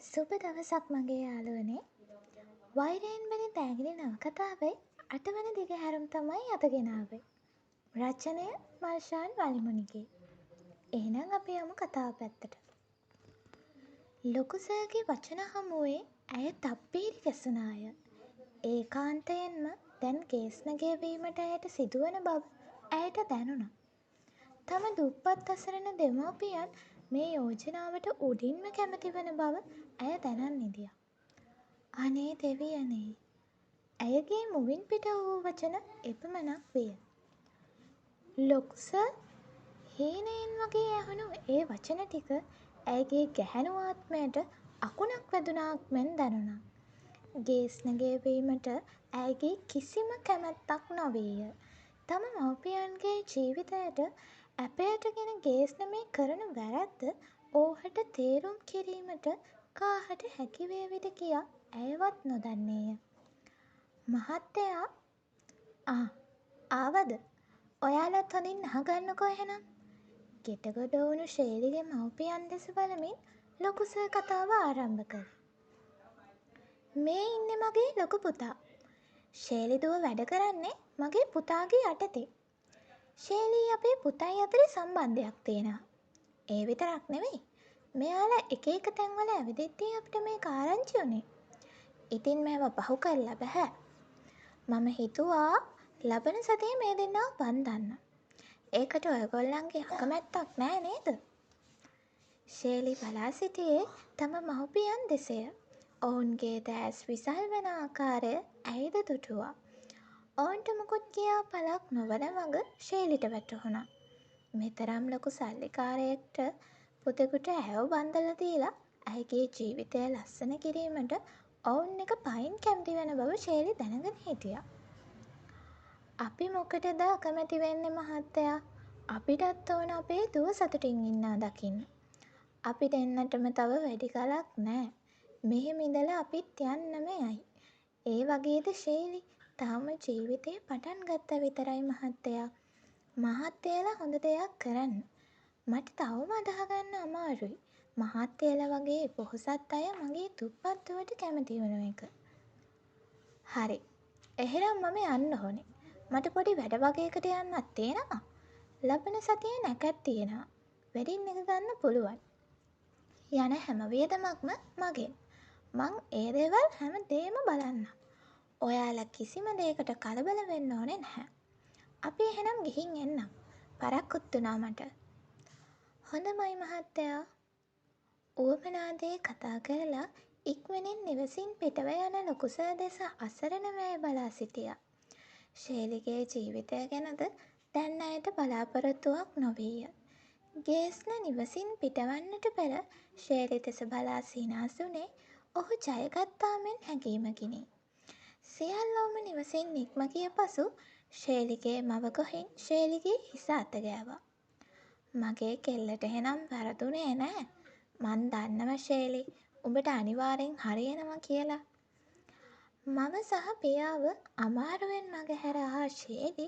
සුබ දවසක් මගේ යාළුවනේ. වෛරයෙන් බැරි තෑගිලි නවකතාවේ 8 වන දිගහැරුම් තමයි අද ගෙනාවේ. රචනය මර්ෂාන් වලිමුනිගේ. එහෙනම් අපි යමු කතාව පැත්තට. ලොකු සර්ගේ වචන හමුවේ ඇය තප්පීරි ගැසුණාය. ඒකාන්තයෙන්ම දැන් ගේස්න ගෙවීමට ඇයට සිදුවන බව ඇයට දැනුණා. තම දුප්පත් අසරණ දෙමව්පියන් මේ යෝජනාවට උඩින්ම කැමති වන බව ඇය දැනන් හිටියා. අනේ දෙවියනේ! ඇයගේ මුවින් පිට වූ වචන එපමණක් විය. ලොකු සර් හීනයෙන් වගේ ඇහුණු ඒ වචන ටික ඇයගේ ගැහැණු ආත්මයට අකුණක් වැදුනාක් මෙන් දැනුණා. ගේස්න ගෙවීමට ඇයගේ කිසිම කැමැත්තක් නොවීය. තම මව්පියන්ගේ ජීවිතයට ඇපයටගෙන ගේස්න මේ කරන වැරැද්ද ඔහුට තේරුම් කිරීමට කාහට හැකිවේවිද කියා ඇයවත් නොදන්නේය. මහත්තයා ආවද? ඔයාලත් හොඳින් අහගන්නකෝ එහෙනම්. ගෙටගොඩ වුණු ශේලිගේ මව්පියන් දෙස බලමින් ලොකු සර් කතාව ආරම්භ කළේ. මේ ඉන්නේ මගේ ලොකු පුතා. ශේලි දුව වැඩ කරන්නේ මගේ පුතාගේ යටතේ. ශේලී අපේ පුතයි අතරේ සම්බන්ධයක් තියෙනවා. ඒ විතරක් නෙවෙයි. මෙයාලා එක එක තැන්වල ඇවිදිද්දී අපිට මේක ආරංචි වුණේ. ඉතින් මේව පහු කරලා බෑ. මම හිතුවා ලබන සතියේ මේ දෙන්නව බන්දන්න. ඒකට ඔයගොල්ලන්ගේ අකමැත්තක් නෑ නේද? ශේලි බලා සිටියේ තම මව්පියන් දෙසය. ඔවුන්ගේ දැස් විසල් වන ආකාරය ඇයිද දුටුවා. ඔවුන්ට මුකුත් කියා පළක් නොවන වග ශේලිට වැටහුණා. මෙතරම් ලොකු සල්ලිකාරයෙක්ට පුතෙකුට ඇයව බන්දලා දීලා ඇයගේ ජීවිතය ලස්සන කිරීමට ඔවුන් එක පයින් කැමති වෙන බව ශේලි දැනගෙන හිටියා. අපි මොකටද අකමැති වෙන්නේ මහත්තයා? අපිටත් ඕන අපේ දුව සතුටින් ඉන්නා දකින්න. අපි දෙන්නටම තව වැඩි කලක් නෑ. මෙහෙම ඉඳලා අපිත් යන්නම යයි. ඒ වගේද ශේලි තාම ජීවිතේ පටන් ගත්ත විතරයි මහත්තයා. මහත්තයලා හොඳ දෙයක් කරන්න. මට තවම අදහගන්න අමාරුයි. මහත්තයලා වගේ පොහොසත් අය මගේ දුප්පත් දුවට කැමති වුණු එක. හරි. එහෙනම් මම යන්න ඕනේ. මට පොඩි වැඩ වගේකට යන්නත් තියෙනවා. ලබන සතියේ නැකත් තියෙනවා. වෙඩින් එක ගන්න පුළුවන්. යන හැම වියදමක්ම මගෙන්. මං ඒ දේවල් හැම දෙෙම බලන්නම්. ඔයාලා කිසිම දෙයකට කලබල වෙන්න ඕනේ නැහැ. අපි එහෙනම් ගිහින් එන්නම්. පරක්කුත් වුණා මට. හොඳමයි මහත්තයා. ඌවමනා දේ කතා කරලා ඉක්මනින් නිවසින් පිටව යන ලොකු සර් දෙස අසරණ වැය බලා සිටියා. ශේලිගේ ජීවිතය ගැනද දැන් ඇයට බලාපොරොත්තුවක් නොවීය. ගේස්න නිවසින් පිටවන්නට පෙර ශේලි දෙස බලා සිනාසුනේ ඔහු ජයගත්තා මෙන් හැඟීමකිනි. සියල්ලෝම නිවසින් නික්ම ගිය පසු ශේලිගේ මව ගොහින් ශේලිගේ හිස අත ගෑවා. මගේ කෙල්ලට එහෙනම් වැරදුනේ නෑ. මන් දන්නවා ශේලි උඹට අනිවාර්යෙන් හරියනවා කියලා. මව සහ පියාව අමාරුවෙන් මගහැර ආ ශේලි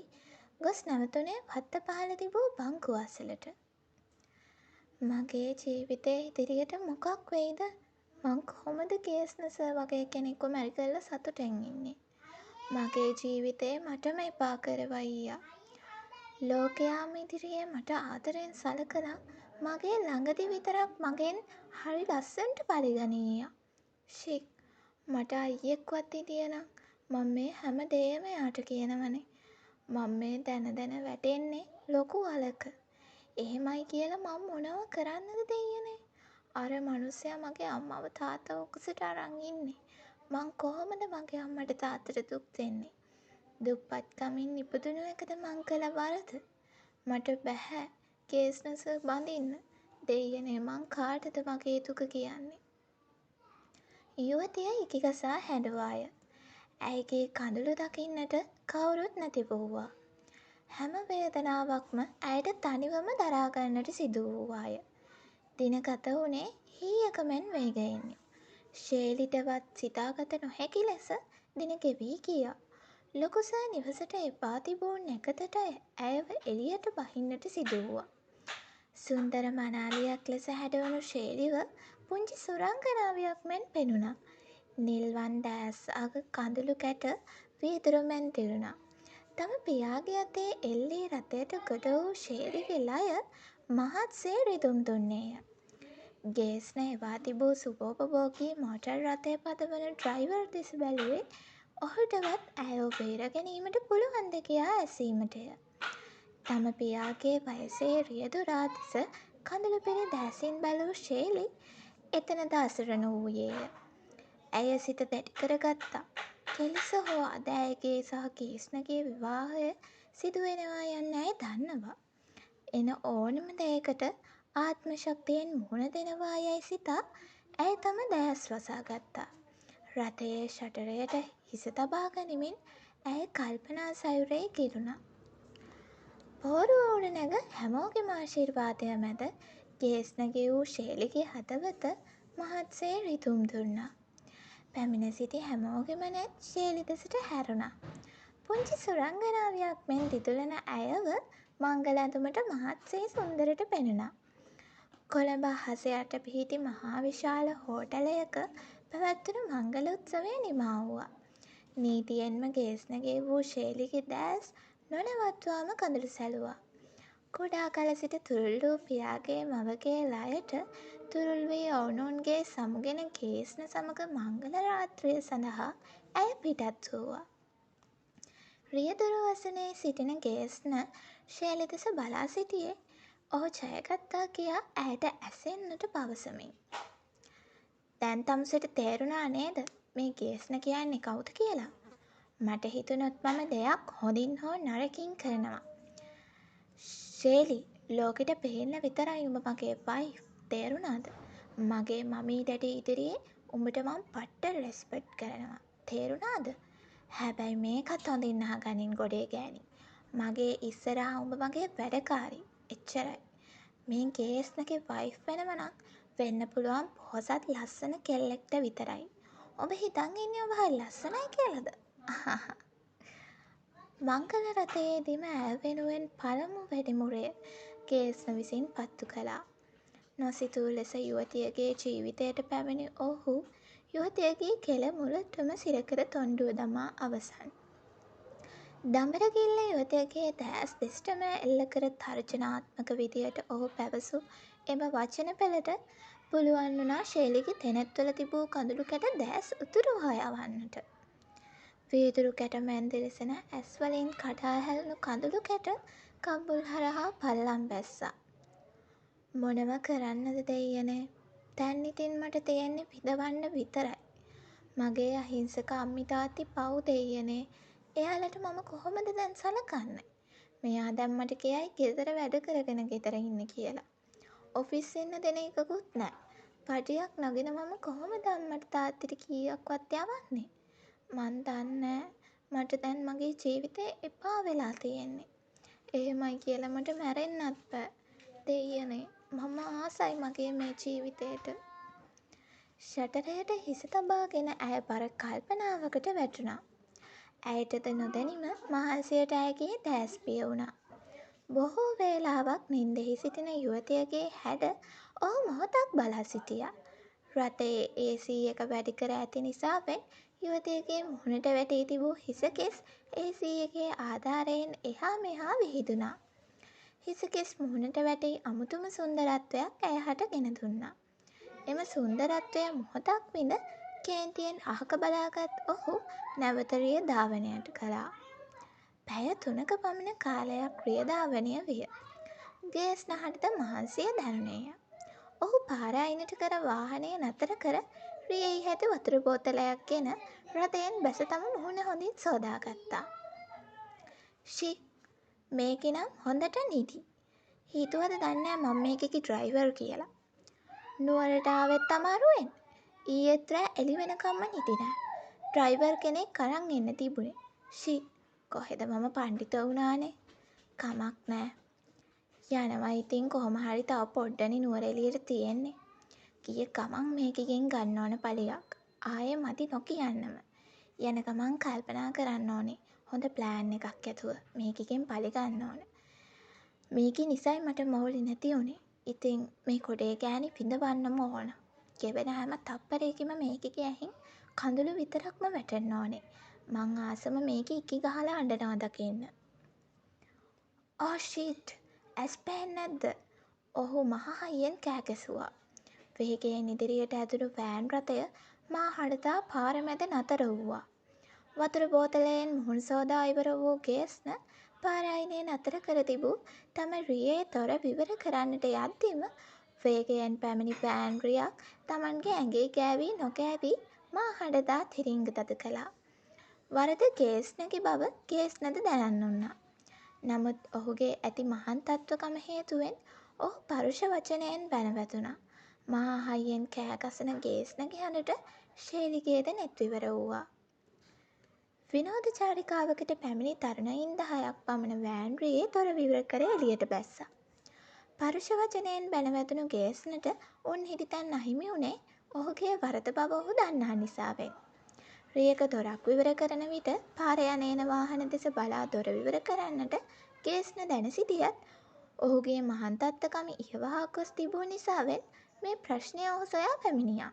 ගොස් නැවතුනේ වත්ත පහළ තිබූ බංකුව අසලට. මගේ ජීවිතේ ඉදිරියට මොකක් වෙයිද? මං කොහොමද ගේස්න සර් වගේ කෙනෙක්ව මැරි කරලා සතුටෙන් ඉන්නේ? මගේ ජීවිතේ මටම එපා කරවා ඊයා. ලෝකයාම ඉදිරියේ මට ආදරෙන් සලකලා මගේ ළඟදි විතරක් මගෙන් හරි ලස්සනට පරිගනීයා. ෂික් මට අයියෙක්වත් හිටියනම් මම මේ හැම දෙයක්ම එයාට කියනවනේ. මම මේ දැන වැටෙන්නේ ලොකු අලක. එහෙමයි කියලා මම මොනව කරන්නද දෙයියනේ? අර මිනිස්සයා මගේ අම්මව තාත්තව උකුසට අරන් ඉන්නේ. මං කොහොමද මගේ අම්මට තාත්තට දුක් දෙන්නේ? දුප්පත්කමින් ඉපදුණු එකද මං කළ වරද? මට බැහැ ගේස්න සර් බඳින්න. දෙයියනේ මං කාටද මගේ දුක කියන්නේ? යුවතිය ඉකිගසා හැඬුවාය. ඇයගේ කඳුළු දකින්නට කවුරුත් නැති වූවා. හැම වේදනාවක්ම ඇයට තනිවම දරාගන්නට සිදු වූවාය. දින ගත වුණේ හීයක මෙන් වේගයෙනි. ශේලිටවත් සිතාගත නොහැකි ලෙස දින ගෙවී ගියා. ලොකු සර් නිවසට එපා තිබූ නැකතට ඇයව එළියට බහින්නට සිදු වුණා. සුන්දර මනාලියක් ලෙස හැඩවුණු ශේලිව පුංචි සුරංගනාවියක් මෙන් පෙනුණා. නිල්වන් දෑස් අග කඳුළු කැට වීදුරු මෙන් දිරුණා. තම පියාගේ අතේ එල්ලී රථයට ගොඩ වූ ශේලිගේ ලය මහත් සේ රිදුම් දුන්නේය. ගේස්න එවා තිබූ සුභෝපභෝගී මෝටර් රථය පදවන ඩ්‍රයිවර් දෙස බැලුවේ ඔහුටවත් ඇයව බේරගැනීමට පුළුවන්ද කියා ඇසීමටය. තම පියාගේ වයසේ රියදුරා දෙස කඳුළු පිරි දෑසින් බැලූ ශේලි එතනද අසරණ වූයේය. ඇය සිත දැඩි කරගත්තා. කෙලෙස හෝ අද ඇයගේ සහ ගේස්නගේ විවාහය සිදුවෙනවා යන්න ඇය දන්නවා. එන ඕනම දෙයකට ආත්ම ශක්තියෙන් මුහුණ දෙනවා යයි සිතා ඇය තම දෑස් වසා ගත්තා. රථයේ ෂටරයට හිස තබා ගනිමින් ඇය කල්පනා සයුරේ ගිලුණා. පෝරුව උඩ නැග හැමෝගෙම ආශිර්වාදය මැද ගේස්නගේ වූ ශේලිගේ හදවත මහත්සේ රිදුම් දුන්නා. පැමිණ සිටි හැමෝගෙම නැත් ශේලි දෙසට හැරුණා. පුංචි සුරංගනාවියක් මෙන් දිදුලන ඇයව මංගල ඇඳුමට මහත්සේ සුන්දරට පෙනුණා. කොළඹ අහස යට පිහිටි මහා විශාල හෝටලයක පැවැත්වුණු මංගල උත්සවය නිමා වූවා. නීතියෙන්ම ගේස්නගේ වූ ශේලිගේ දෑස් නොනවත්වාම කඳුළු සැලුවා. කුඩා කල සිට තුරුල් වූ පියාගේ මවගේ ලයට තුරුල් වී ඔවුනොවුන්ගේ සමුගෙන ගේස්න සමග මංගල රාත්‍රිය සඳහා ඇය පිටත් වූවා. රියදුරු වසනේ සිටින ගේස්න ශේලි දෙස බලා සිටියේ ඔහු ජයගත්තා කියා ඇයට ඇසෙන්නට පවසමින්. දැන් තමුසෙට තේරුණා නේද මේ ගේස්න කියන්නේ කවුද කියලා? මට හිතුනොත් මම දෙයක් හොඳින් හෝ නරකින් කරනවා. ශේලි, ලෝකෙට පේන්න විතරයි උඹ මගේ වයිෆ්. තේරුණාද? මගේ මමී ඩැඩි ඉදිරියේ උඹට මං පට්ට රෙස්පෙක්ට් කරනවා. තේරුණාද? හැබැයි මේකත් හොඳින් අහගනින් ගොඩේ ගෑණි. මගේ ඉස්සරහා උඹ මගේ වැඩකාරී. එච්චරයි. මේ ගේස්නගේ වයිෆ් වෙනව නම් වෙන්න පුළුවන් පොහොසත් ලස්සන කෙල්ලෙක්ට විතරයි. ඔබ හිතන් ඉන්නේ ඔබ හරි ලස්සනයි කියලාද? මංගල රථයේදීම ඇය වෙනුවෙන් පළමු වැඩිමුරය ගේස්න විසින් පත්තු කළා. නොසිතූ ලෙස යුවතියගේ ජීවිතයට පැමිණි ඔහු යුවතියගේ කෙළ මුලටම සිරකර තොණ්ඩුව දමා අවසන්. දඹරකිල්ල යුවතියගේ දෑස් දෙසටම එල්ල කර තර්ජනාත්මක විදියට ඔහු පැවසු එම වචන පෙළට පුළුවන් වුණා ශේලිගේ තෙනැත්වල තිබූ කඳුළු කැට දෑස් උතුරුවා යවන්නට. වීදුරු කැට මෙන් දිලිසෙන ඇස් වලින් කඩා හැලුණු කඳුළු කැට කම්බුල් හරහා පල්ලම් බැස්සා. මොනව කරන්නද දෙයියනේ? දැන් ඉතින් මට තියෙන්නේ විඳවන්න විතරයි. මගේ අහිංසක අම්මි තාත්ති පව් දෙයියනේ. එයාලට මම කොහොමද දැන් සලකන්නේ? මෙයා දැන් මට කියයි ගෙදර වැඩ කරගෙන ගෙදර ඉන්න කියලා. ඔෆිස් එන්න දෙන එකකුත් නැහැ. පඩියක් නගින මම කොහොමද අම්මට තාත්තිට කීයක්වත් යවන්නේ? මන් දන්නේ මට දැන් මගේ ජීවිතේ එපා වෙලා තියෙන්නේ. එහෙමයි කියලා මට මැරෙන්නත් බෑ. දෙයියනේ මම ආසයි මගේ මේ ජීවිතේට. ෂටරයට හිස තබාගෙන ඇය බර කල්පනාවකට වැටුණා. ඇයටද නොදැනීම මහන්සියට ඇයගේ දෑස් පිය වුණා. බොහෝ වේලාවක් නින්දෙහි සිටින යුවතියගේ හැඩ ඔහු මොහොතක් බලා සිටියා. රථයේ AC එක වැඩි කර ඇති නිසාවෙන් යුවතියගේ මුහුණට වැටී තිබූ හිසකෙස් AC එකේ ආධාරයෙන් එහා මෙහා විහිදුණා. හිසකෙස් මුහුණට වැටී අමුතුම සුන්දරත්වයක් ඇය හට ගෙන දුන්නා. එම සුන්දරත්වය මොහොතක් විඳ කේන්තියෙන් අහක බලාගත් ඔහු නැවත රිය ධාවනයට කළා. පැය 3ක පමණ කාලයක් රිය ධාවනය විය. ගේස්නහටද මහන්සිය දැනුණේය. ඔහු පාර අයිනට කර වාහනය නතර කර රියෙහි ඇති වතුර බෝතලයක් ගෙන රථයෙන් බැස තම මුහුණ හොඳින් සෝදාගත්තා. ෂි, මේකේ නම් හොඳට නිදි. හිතුවද දන්නේ මම මේකේ ඩ්‍රයිවර් කියලා. නුවරට ආවෙත් අමාරුවෙන්. ඊයේත් රෑ එළි වෙනකම්ම නිදි නෑ. ඩ්‍රයිවර් කෙනෙක් අරන් එන්න තිබුණේ. ෂි, කොහෙද මම පණ්ඩිත වුණානේ. කමක් නෑ. යනවා ඉතින් කොහොම හරි තව පොඩ්ඩනේ නුවර එළියට තියෙන්නේ. ගිය ගමන් මේකෙන් ගන්න ඕන පලියක්. ආයේ මදි නොකියන්නම. යන ගමන් කල්පනා කරන්න ඕනේ. හොඳ ප්ලෑන් එකක් ඇතුව මේකෙන් පලි ගන්න ඕන. මේකේ නිසයි මට මෝලි නැති උනේ. ඉතින් මේ කොඩේ ගෑණි පිඳවන්නම ඕන. ගෙවෙන හැම තප්පරයකින්ම මේකගේ ඇහින් කඳුළු විතරක්ම වැටෙන්න ඕනේ. මං ආසම මේක ඉකි ගහලා අඬනවා දකින්න. "ඕ ෂීට්! ඇස් පේන්නේ නැද්ද?" ඔහු මහ හයියෙන් කෑ ගැසුවා. වේගයෙන් ඉදිරියට ඇදුණු වෑන් රථය මා හඩතා පාර මැද නතර වුවා. වතුර බෝතලයෙන් මුහුණ සෝදා ඉවර වූ ගේස්න පාර අයිනේ නතර කර තිබූ තම රියේ තොර විවර කරන්නට යද්දීම වේගයෙන් පැමිණි වෑන් රියක් තමන්ගේ ඇඟේ ගෑවී නොගෑවී මා හඬදා තිරිංග තද කළා. වරද ගේස්නගේ බව ගේස්නද දැනන් උන්නා. නමුත් ඔහුගේ ඇති මහන් තත්වකම හේතුවෙන් ඔහු පරුෂ වචනයෙන් බැන වැදුනා. මහා හයියෙන් කෑ ගසන ගේස්නගේ හඬට ශේලිගේද නෙත් විවර වූවා. විනෝද චාරිකාවකට පැමිණි තරුණයින් 10ක් පමණ වෑන් රියේ තොර විවර කර එළියට බැස්සා. පරුෂ වචනයෙන් බැන වැදුණු ගේස්නට උන් හිටිතැන් අහිමි වුණේ ඔහුගේ වරද බව ඔහු දන්නා නිසාවෙන්. රියක දොරක් විවර කරන විට පාර යන එන වාහන දෙස බලා දොර විවර කරන්නට ගේස්න දැන සිටියත් ඔහුගේ මහන් තත්ත්වකම ඉහවහා ගොස් තිබූ නිසාවෙන් මේ ප්‍රශ්නය ඔහු සොයා පැමිණියා.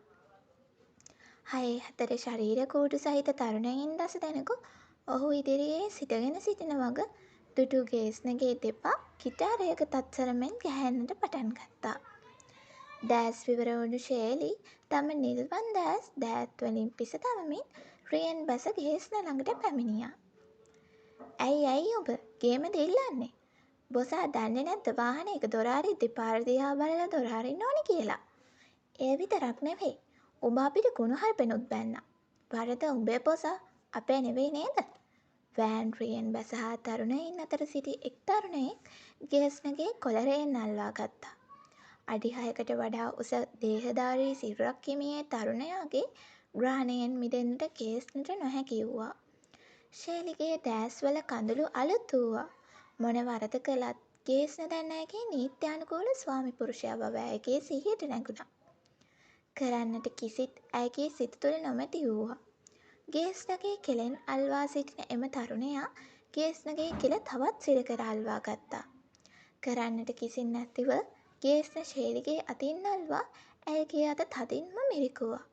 6-4 ශරීර කූඩු සහිත තරුණයින් දස දෙනෙකු ඔහු ඉදිරියේ සිටගෙන සිටින වග දුටු ගේස්නගේ දෙපා ගිටාරයක තත්සරමෙන් ගැහෙන්නට පටන් ගත්තා. දෑස් විවර වුණු ශේලි තම නිල්වන් දෑස් දෑත් වලින් පිස තවමින් රියෙන් බැස ගේස්න ළඟට පැමිණියා. ඇයි ඔබ ගේමද ඉල්ලන්නේ? බොසා දන්නේ නැද්ද වාහනයක දොර අරිද්දි පාර දිහා බලලා දොර අරින්න ඕනි කියලා? ඒ විතරක් නෙවෙයි. උඹ අපිට කුණුහරුපෙනුත් බැන්නා. වරද උඹේ බොසා අපේ නෙවෙයි නේද? වෑන් රියෙන් බැසහා තරුණයින් අතර සිටි එක් තරුණයෙක් ගේස්නගේ කොළරයෙන් අල්වා ගත්තා. අඩි 6කට වඩා උස දේහධාරී සිරුරක් හිමියේ තරුණයාගේ ග්‍රහණයෙන් මිදෙන්නට ගේස්නට නොහැකි වූවා. ශේලිගේ දෑස්වල කඳුළු අලුත් වූවා. මොන වරද කළත් ගේස්න දැන් ඇයගේ නීත්‍යානුකූල ස්වාමි පුරුෂයා බව ඇයගේ සිහියට නැගුණා. කරන්නට කිසිත් ඇයගේ සිත තුළ නොමැති වූවා. ගේස්නගේ කෙලෙන් අල්වා සිටින එම තරුණයා ගේස්නගේ කෙල තවත් සිරකර අල්වා ගත්තා. කරන්නට කිසිත් නැතිව ගේස්න ශේලිගේ අතින් අල්වා ඇයගේ අත තදින්ම මිරිකුවා.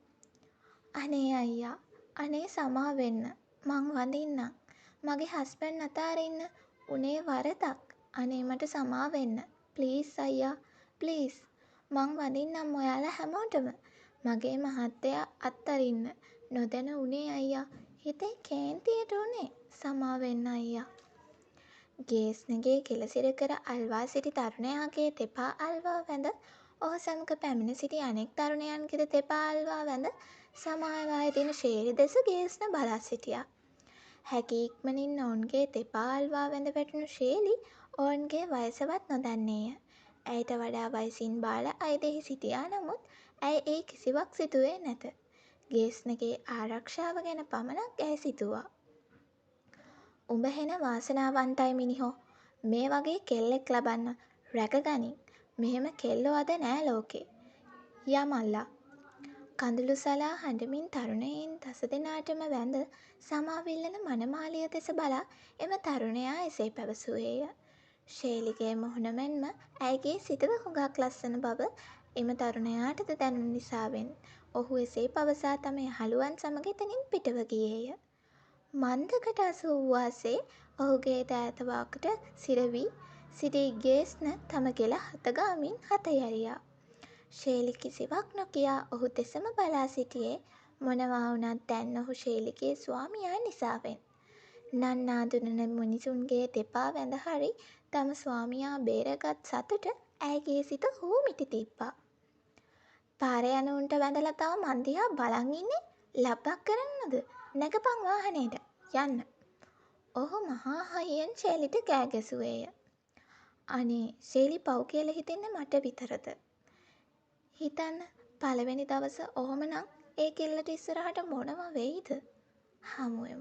"අනේ අයියා, අනේ සමා වෙන්න, මං වඳින්නම්. මගේ හස්බන්ඩ් අතාරින්න උනේ වරදක්. අනේ මට සමා වෙන්න. ප්ලීස් අයියා, ප්ලීස්. මං වඳින්නම් ඔයාලා හැමෝටම. මගේ මහත්තයා අත්තරින්න නොදැන උනේ අයියා. හිතේ කේන්තියට උනේ. සමා වෙන්න අයියා." ගේස්නගේ කෙල සිරකර අල්වා සිටි තරුණයාගේ දෙපා අල්වා වැඳ ඔහු සමග පැමිණ සිටි අනෙක් තරුණයන්ගේද දෙපා අල්වා වැඳ සමාව අයදින ශේලි දෙස ගේස්න බලා සිටියා. හැකි ඉක්මනින් ඔවුන්ගේ දෙපා අල්වා වැඳ වැටුණු ශේලි ඔවුන්ගේ වයසවත් නොදන්නේය. ඇයට වඩා වයසින් බාල අය දෙහි සිටියා නමුත් ඇය ඒ කිසිවක් සිතුවේ නැත. ගේස්නගේ ආරක්ෂාව ගැන පමණක් ඇය සිතුවා. "උඹ හෙන වාසනාවන්තයි මිනිහෝ. මේ වගේ කෙල්ලෙක් ලබන්න රැකගනින්. මෙහෙම කෙල්ලෝ අද නෑ ලෝකේ. යමල්ලා." කඳුළු සලා හඬමින් තරුණයින් දස දෙනාටම වැඳ සමාවිල්ලන මනමාලිය දෙස බලා එම තරුණයා එසේ පැවසුවේය. ශේලිගේ මුහුණ මෙන්ම ඇයගේ සිතද හුඟක් ලස්සන බව එම තරුණයාටද දැනුණු නිසාවෙන් ඔහු එසේ පවසා තම යහළුවන් සමග එතනින් පිටව ගියේය. මන්දකට අසු වූ වාසේ ඔහුගේ දෑතවාකට සිරවී සිටි ගේස්න තම ගෙල හතගාමින් හත යැරියා. ශේලි කිසිවක් නොකියා ඔහු දෙසම බලා සිටියේ මොනවා වුණත් දැන් ඔහු ශේලිගේ ස්වාමියා නිසාවෙන්. නන්නා දුනන මිනිසුන්ගේ දෙපා වැඳ හරි තම ස්වාමියා බේරගත් සතුට ඇයගේ සිත හූමිටි තිබ්බා. "පාර යන උන්ට වැඳලා තව මං දිහා බලන් ඉන්නේ ලබ්බක් කරන්නද? නැගපන් වාහනේට යන්න." ඔහු මහා හයියෙන් ශේලිට කෑ ගැසුවේය. අනේ ශේලි පව් කියලා හිතෙන්නේ මට විතරද? හිතන්න පළවෙනි දවස ඔහොම නම් ඒ කෙල්ලට ඉස්සරහට මොනවා වෙයිද? හමුවෙමු.